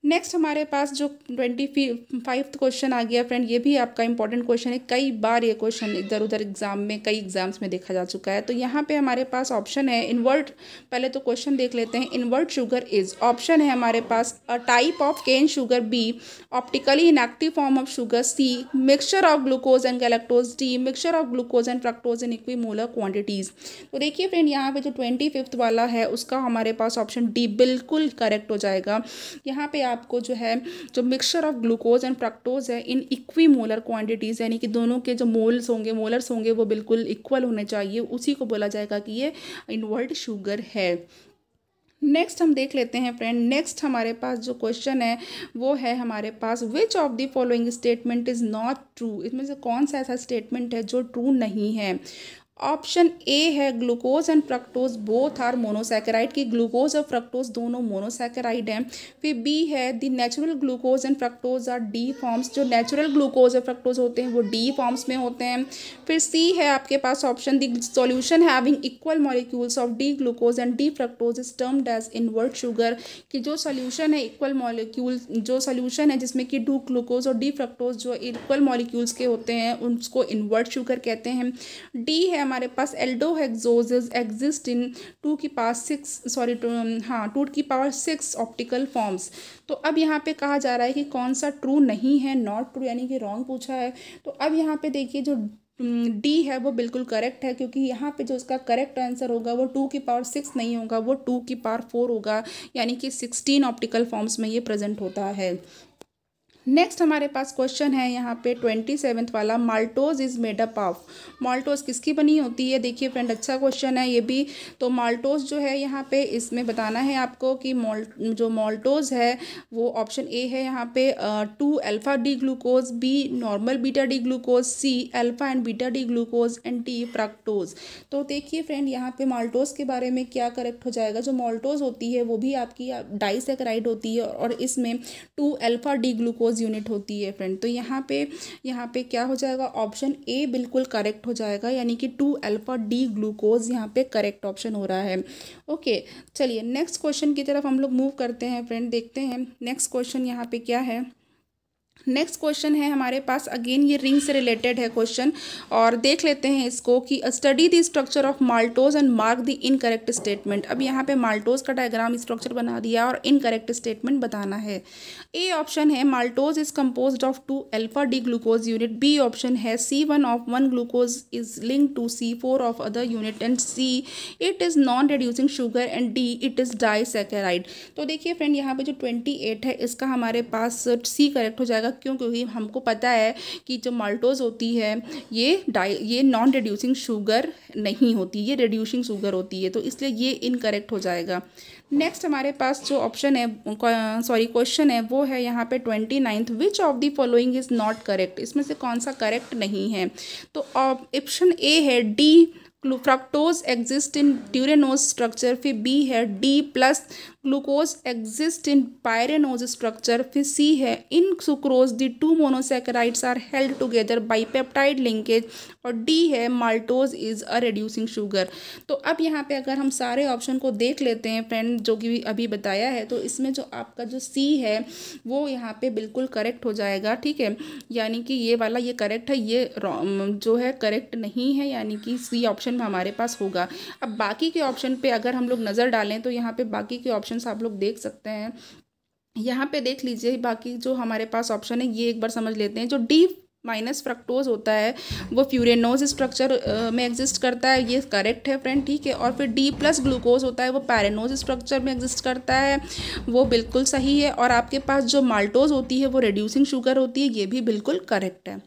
नेक्स्ट हमारे पास जो 25 क्वेश्चन आ गया फ्रेंड, ये भी आपका इंपॉर्टेंट क्वेश्चन है। कई बार ये क्वेश्चन इधर उधर एग्जाम में, कई एग्जाम्स में देखा जा चुका है। तो यहाँ पे हमारे पास ऑप्शन है इन्वर्ट, पहले तो क्वेश्चन देख लेते हैं। इन्वर्ट शुगर इज, ऑप्शन है हमारे पास a type of cane sugar, B optically inactive form of sugar, C mixture of glucose and galactose, D mixture of glucose and fructose in equimolar quantities. तो देखिए friend यहाँ पे जो 25 वाला है उसका हमारे पास ऑप्शन डी बिल्कुल करेक्ट हो जाएगा। यहाँ पे आपको जो है जो mixture of glucose and fructose है इन इक्विमोलर क्वांटिटीज, यानी कि दोनों के जो मोल्स होंगे, मोलर्स होंगे, वो बिल्कुल इक्वल होने चाहिए, उसी को बोला जाएगा कि ये इन्वर्ट शुगर है। नेक्स्ट हम देख लेते हैं फ्रेंड। नेक्स्ट हमारे पास जो क्वेश्चन है वो है हमारे पास, which of the following statement is not true. इसमें से कौन सा ऐसा स्टेटमेंट है जो ट्रू नहीं है। ऑप्शन ए है glucose and fructose both are monosaccharide, की ग्लूकोज और फ्रक्टोज दोनों मोनोसैकेराइड हैं। फिर बी है the natural glucose and fructose are D forms, जो नेचुरल ग्लूकोज और फ्रक्टोज होते हैं वो डी फॉर्म्स में होते हैं। फिर सी है आपके पास option, the solution having equal molecules of D glucose and D fructose is termed as invert sugar, कि जो सॉल्यूशन है इक्वल मॉलिक्यूल, जो सॉल्यूशन है जिसमें कि डू ग्लूकोज और डी फ्रक्टोज जो इक्वल मॉलिक्यूल्स के होते हैं उसको इन्वर्ट शुगर कहते हैं। डी है हमारे पास एल्डोहेक्सोजेस एग्जिस्ट इन 2 की पावर 6 ऑप्टिकल फॉर्म्स। तो अब यहाँ पे कहा जा रहा है कि कौन सा ट्रू नहीं है, नॉट ट्रू यानी कि रॉन्ग पूछा है। तो अब यहाँ पे देखिए जो डी है वो बिल्कुल करेक्ट है, क्योंकि यहाँ पे जो इसका करेक्ट आंसर होगा वो 2 की पावर 6 नहीं होगा, वो 2 की पावर 4 होगा, यानी कि 16 ऑप्टिकल फॉर्म्स में ये प्रेजेंट होता है। नेक्स्ट हमारे पास क्वेश्चन है यहाँ पे 27 वाला, maltose is made up of. Maltose किसकी बनी होती है। देखिए फ्रेंड अच्छा क्वेश्चन है ये भी। तो माल्टोज जो है यहाँ पे इसमें बताना है आपको कि जो माल्टोज है वो ऑप्शन ए है यहाँ पे 2 alpha D glucose, B normal beta D glucose, C alpha and beta D glucose and D fructose. तो देखिए फ्रेंड यहाँ पे माल्टोज के बारे में क्या करेक्ट हो जाएगा। जो माल्टोज होती है वो भी आपकी डाइसैकेराइड होती है और इसमें 2 अल्फा डी ग्लूकोज यूनिट होती है फ्रेंड। तो यहाँ पे क्या हो जाएगा, ऑप्शन ए बिल्कुल करेक्ट हो जाएगा, यानी कि 2 अल्फा डी ग्लूकोज यहाँ पे करेक्ट ऑप्शन हो रहा है। ओके चलिए नेक्स्ट क्वेश्चन की तरफ हम लोग मूव करते हैं फ्रेंड, देखते हैं नेक्स्ट क्वेश्चन यहाँ पे क्या है। नेक्स्ट क्वेश्चन है हमारे पास, अगेन ये रिंग से रिलेटेड है क्वेश्चन, और देख लेते हैं इसको कि study the structure of maltose and mark the incorrect statement. अब यहाँ पे माल्टोज का डायग्राम स्ट्रक्चर बना दिया और इनकरेक्ट स्टेटमेंट बताना है। ए ऑप्शन है maltose is composed of 2 alpha D glucose unit, B option है C1 of 1 glucose is linked to C4 of other unit, and C it is non reducing sugar, and D it is disaccharide. तो देखिए friend, यहाँ पे जो 28 है इसका हमारे पास C correct हो जाएगा। क्यों? क्योंकि हमको पता है कि जो माल्टोज होती है ये नॉन रिड्यूसिंग शुगर नहीं होती, ये रिड्यूसिंग शुगर होती है, तो इसलिए ये इनकरेक्ट हो जाएगा। नेक्स्ट हमारे पास जो ऑप्शन है, क्वेश्चन है, वो है यहाँ पे 29th, which of the following is not correct. इसमें से कौन सा करेक्ट नहीं है? तो ऑप्शन ए है D fructose exist in furanose structure, फिर बी है D plus glucose exist in pyranose structure, फिर सी है in sucrose the 2 monosaccharides are held together by peptide linkage, और डी है maltose is a reducing sugar. तो अब यहाँ पे अगर हम सारे ऑप्शन को देख लेते हैं फ्रेंड, जो कि अभी बताया है, तो इसमें जो आपका जो सी है वो यहाँ पे बिल्कुल करेक्ट हो जाएगा। ठीक है, यानी कि ये वाला ये करेक्ट है, ये जो है करेक्ट नहीं है, यानी कि सी ऑप्शन में हमारे पास होगा। अब बाकी के ऑप्शन पे अगर हम लोग नज़र डालें तो यहाँ पे बाकी के ऑप्शन आप लोग देख सकते हैं। यहाँ पे देख लीजिए बाकी जो हमारे पास ऑप्शन है, ये एक बार समझ लेते हैं। जो डी माइनस फ्रक्टोज होता है वो फ्यूरेनोज स्ट्रक्चर में एग्जिस्ट करता है, ये करेक्ट है फ्रेंड। ठीक है, और फिर डी प्लस ग्लूकोज होता है वो पैरेनोज स्ट्रक्चर में एग्जिस्ट करता है, वो बिल्कुल सही है। और आपके पास जो माल्टोज होती है वो रिड्यूसिंग शुगर होती है, ये भी बिल्कुल करेक्ट है।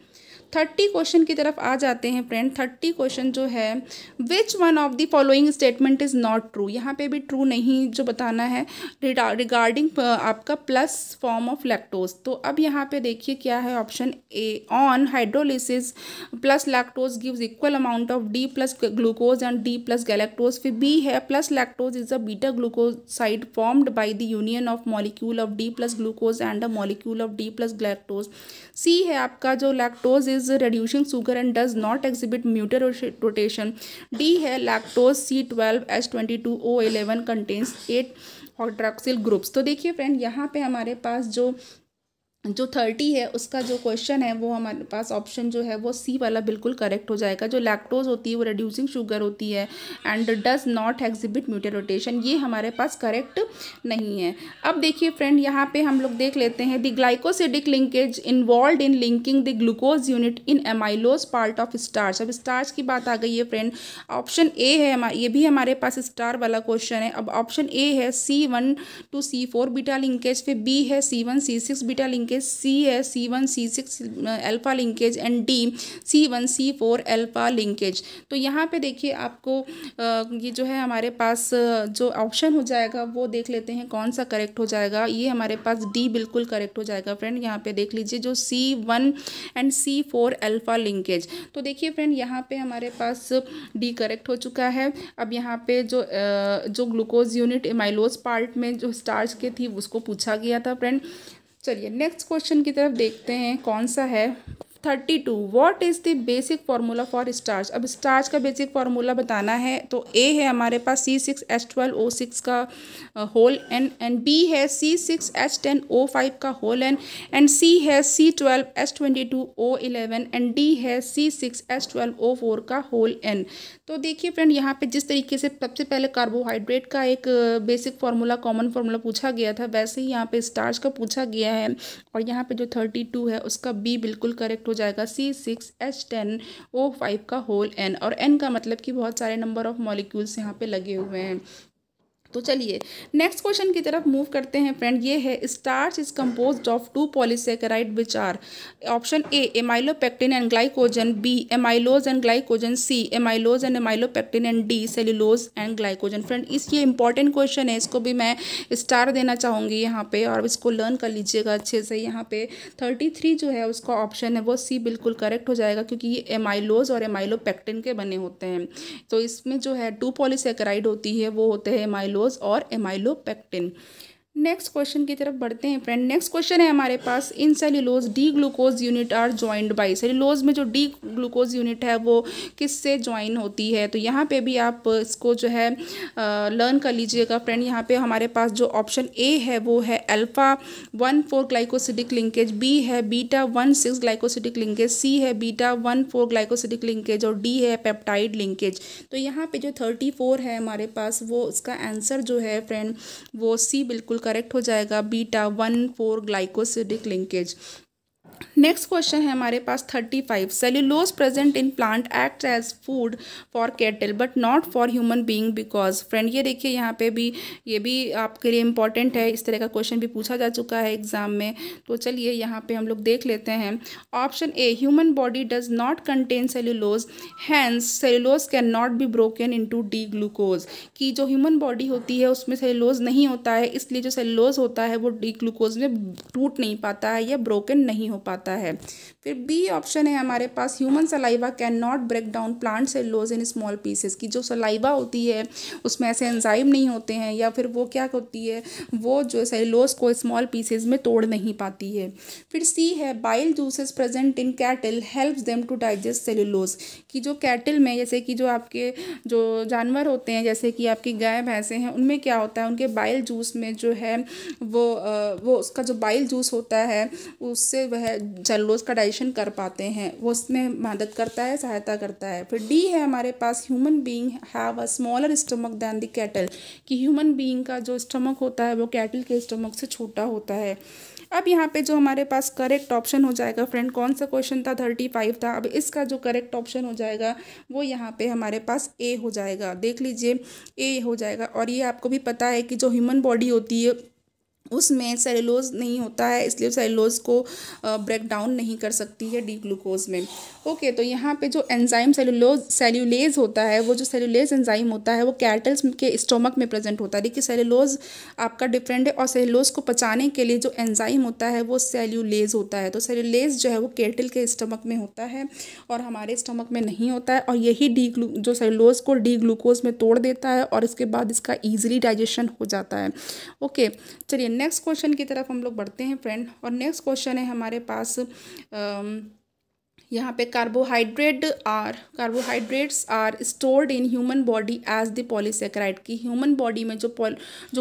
30 क्वेश्चन की तरफ आ जाते हैं फ्रेंड। 30 क्वेश्चन जो है, विच one of the following statement is not true. यहाँ पे भी ट्रू नहीं जो बताना है रिगार्डिंग आपका प्लस फॉर्म ऑफ लैक्टोज। तो अब यहाँ पे देखिए क्या है option A, on hydrolysis plus lactose gives equal amount of D plus glucose and D plus galactose. फिर बी है plus lactose is a beta glucoside formed by the union of molecule of D plus glucose and a molecule of D plus galactose. C है आपका जो lactose is reducing sugar and does not exhibit mutation. D है lactose C12H22O11 contains 8 hydroxyl groups। तो देखिए friend, यहाँ पे हमारे पास जो 30 है उसका जो क्वेश्चन है वो हमारे पास ऑप्शन जो है वो सी वाला बिल्कुल करेक्ट हो जाएगा। जो लैक्टोज होती है वो रिड्यूसिंग शुगर होती है एंड डज नॉट एग्जिबिट म्यूटेरोटेशन, ये हमारे पास करेक्ट नहीं है। अब देखिए फ्रेंड, यहाँ पे हम लोग देख लेते हैं the glycosidic linkage involve in linking the glucose unit in amylose part of starch. अब स्टार्च की बात आ गई है फ्रेंड, ऑप्शन ए है, ये भी हमारे पास स्टार वाला क्वेश्चन है। अब ऑप्शन ए है C1 to C4 beta linkage, फिर बी है C1 C6 बीटा लिंकेज, सी है C1 C6 alpha linkage, and D C1 C4 alpha linkage. तो यहाँ पे देखिए आपको ये जो है हमारे पास जो ऑप्शन हो जाएगा वो देख लेते हैं कौन सा करेक्ट हो जाएगा। ये हमारे पास डी बिल्कुल करेक्ट हो जाएगा फ्रेंड। यहाँ पे देख लीजिए जो C1 and C4 alpha linkage. तो देखिए फ्रेंड, यहाँ पे हमारे पास डी करेक्ट हो चुका है। अब यहाँ पे जो ग्लूकोज यूनिट एमाइलोज पार्ट में जो स्टार्च के थी उसको पूछा गया था फ्रेंड। चलिए नेक्स्ट क्वेश्चन की तरफ देखते हैं कौन सा है। 32, what is the basic formula for starch. अब स्टार्च का बेसिक फार्मूला बताना है, तो ए है हमारे पास C6H12O6 का होल एन, एंड बी है C6H10O5 का होल एन, एंड सी है C12H22O11, एंड डी है C6H12O4 का होल एन। तो देखिए फ्रेंड, यहाँ पे जिस तरीके से सबसे पहले कार्बोहाइड्रेट का एक बेसिक फार्मूला कॉमन फार्मूला पूछा गया था, वैसे ही यहाँ पे स्टार्च का पूछा गया है। और यहाँ पे जो 32 है उसका बी बिल्कुल करेक्ट हो जाएगा, C6H10O5 का होल एन, और एन का मतलब कि बहुत सारे नंबर ऑफ मॉलिक्यूल्स यहाँ पे लगे हुए हैं। तो चलिए नेक्स्ट क्वेश्चन की तरफ मूव करते हैं फ्रेंड। ये है starch is composed of 2 polysaccharide which are, option A amylopectin and glycogen, B amylose and glycogen, C amylose and amylopectin, and D cellulose and glycogen. Friend ये इंपॉर्टेंट क्वेश्चन है, इसको भी मैं स्टार देना चाहूँगी यहाँ पे, और इसको लर्न कर लीजिएगा अच्छे से। यहाँ पे 33 जो है उसका ऑप्शन है वो सी बिल्कुल करेक्ट हो जाएगा, क्योंकि ये एमाइलोज और एमाइलोपेक्टिन के बने होते हैं। तो इसमें जो है 2 पॉलीसेकेराइड होती है वो होते हैं एमाइलोज और एमाइलोपेक्टिन। नेक्स्ट क्वेश्चन की तरफ बढ़ते हैं फ्रेंड। नेक्स्ट क्वेश्चन है हमारे पास, in cellulose D glucose unit are joined by. Cellulose में जो डी ग्लूकोज यूनिट है वो किससे ज्वाइन होती है? तो यहाँ पे भी आप इसको जो है लर्न कर लीजिएगा फ्रेंड। यहाँ पे हमारे पास जो ऑप्शन ए है वो है अल्फा 1,4 ग्लाइकोसिडिक लिंकेज, बी है बीटा 1,6 ग्लाइकोसिडिक लिंकेज, सी है बीटा 1,4 ग्लाइकोसिडिक लिंकेज और डी है पेप्टाइड लिंकेज। तो यहाँ पे जो 34 है हमारे पास, वो इसका आंसर जो है फ्रेंड वो सी बिल्कुल करेक्ट हो जाएगा, beta 1,4 glycosidic linkage. Next question है हमारे पास 35, cellulose present in plant act as food for cattle but not for human being because. Friend ये देखिए यहाँ पे भी, ये भी आपके लिए इंपॉर्टेंट है, इस तरह का क्वेश्चन भी पूछा जा चुका है एग्जाम में। तो चलिए यहाँ पे हम लोग देख लेते हैं। Option A, human body does not contain cellulose hence cellulose can not be broken into D glucose. कि जो ह्यूमन बॉडी होती है उसमें सेल्यूलोज नहीं होता है, इसलिए जो सेल्यूलोज होता है वो डी ग्लूकोज में टूट नहीं पाता है या ब्रोकन नहीं हो पाता है। फिर बी ऑप्शन है हमारे पास, human saliva can not break down plant cellulose in small pieces. की जो सलाइवा होती है उसमें ऐसे एंजाइम नहीं होते हैं, या फिर वो क्या होती है, वो जो सेल्यूलोज को स्मॉल पीसेस में तोड़ नहीं पाती है। फिर सी है, bile juices present in cattle helps them to digest cellulose. कि जो कैटल में, जैसे कि जो आपके जो जानवर होते हैं, जैसे कि आपकी गाय भैंसें हैं, उनमें क्या होता है, उनके बाइल जूस में जो है वो उसका जो बाइल जूस होता है उससे वह सेल्यूलोज का डाइजेशन कर पाते हैं, वो उसमें मदद करता है, सहायता करता है। फिर डी है हमारे पास, human being have a smaller stomach than the cattle. कि ह्यूमन बीइंग का जो स्टमक होता है वो कैटल के स्टमक से छोटा होता है। अब यहाँ पे जो हमारे पास करेक्ट ऑप्शन हो जाएगा फ्रेंड, कौन सा क्वेश्चन था, 35 था। अब इसका जो करेक्ट ऑप्शन हो जाएगा वो यहाँ पे हमारे पास ए हो जाएगा। देख लीजिए ए हो जाएगा। और ये आपको भी पता है कि जो ह्यूमन बॉडी होती है उसमें सेल्यूलोज नहीं होता है, इसलिए सेल्यूलोज को ब्रेक डाउन नहीं कर सकती है डी ग्लूकोज में। ओके, तो यहाँ पे जो एंजाइम सेल्यूलेज होता है, वो जो सेल्यूलेज एंजाइम होता है वो कैटल्स के स्टोमक में प्रेजेंट होता है। देखिए सेल्यूलोज आपका डिफरेंट है, और सेल्यूलोज को पचाने के लिए जो एंजाइम होता है वो सेल्यूलेज होता है। तो सेल्यूलेज जो है वो कैटल के स्टमक में होता है और हमारे स्टमक में नहीं होता है, और यही जो सेल्यूलोज को डी ग्लूकोज में तोड़ देता है और इसके बाद इसका ईजिली डाइजेशन हो जाता है। ओके, चलिए नेक्स्ट क्वेश्चन की तरफ हम लोग बढ़ते हैं फ्रेंड। और नेक्स्ट क्वेश्चन है हमारे पास यहाँ पे, carbohydrates are stored in human body as the polysaccharide. की ह्यूमन बॉडी में जो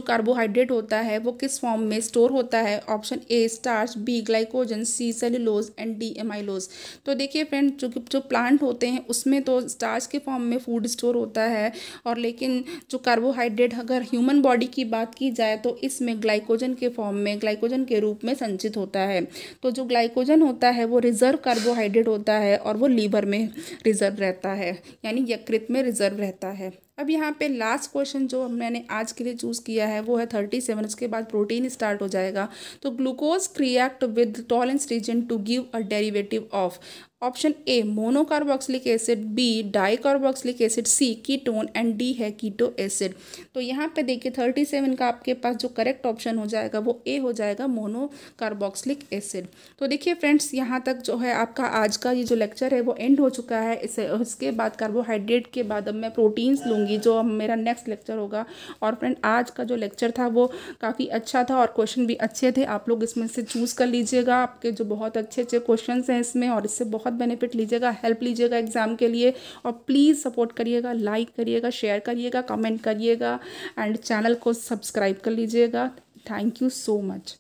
कार्बोहाइड्रेट होता है वो किस फॉर्म में स्टोर होता है? Option A starch, B glycogen, C cellulose and D amylose. तो देखिए फ्रेंड, जो प्लांट होते हैं उसमें तो स्टार्च के फॉर्म में फूड स्टोर होता है, और लेकिन जो कार्बोहाइड्रेट अगर ह्यूमन बॉडी की बात की जाए तो इसमें ग्लाइकोजन के फॉर्म में, ग्लाइकोजन के रूप में संचित होता है। तो जो ग्लाइकोजन होता है वो रिजर्व कार्बोहाइड्रेट होता है और वो लीवर में रिजर्व रहता है, यानी यकृत में रिजर्व रहता है। अब यहाँ पे लास्ट क्वेश्चन जो मैंने आज के लिए चूज़ किया है वो है 37। उसके बाद प्रोटीन स्टार्ट हो जाएगा। तो glucose react with Tollens reagent to give a derivative of. Option A monocarboxylic acid, B dicarboxylic acid, C ketone and D है कीटो एसिड। तो यहाँ पे देखिए 37 का आपके पास जो करेक्ट ऑप्शन हो जाएगा वो ए हो जाएगा, मोनोकार्बोक्सिलिक एसिड। तो देखिए फ्रेंड्स, यहाँ तक जो है आपका आज का ये जो लेक्चर है वो एंड हो चुका है। इसके बाद कार्बोहाइड्रेट के बाद अब मैं प्रोटीन्स लूँगी, जो अब मेरा नेक्स्ट लेक्चर होगा। और फ्रेंड आज का जो लेक्चर था वो काफ़ी अच्छा था और क्वेश्चन भी अच्छे थे। आप लोग इसमें से चूज़ कर लीजिएगा, आपके जो बहुत अच्छे अच्छे क्वेश्चन हैं इसमें, और इससे बहुत बेनिफिट लीजिएगा, हेल्प लीजिएगा एग्जाम के लिए। और प्लीज़ सपोर्ट करिएगा, लाइक करिएगा, शेयर करिएगा, कमेंट करिएगा एंड चैनल को सब्सक्राइब कर लीजिएगा। Thank you so much.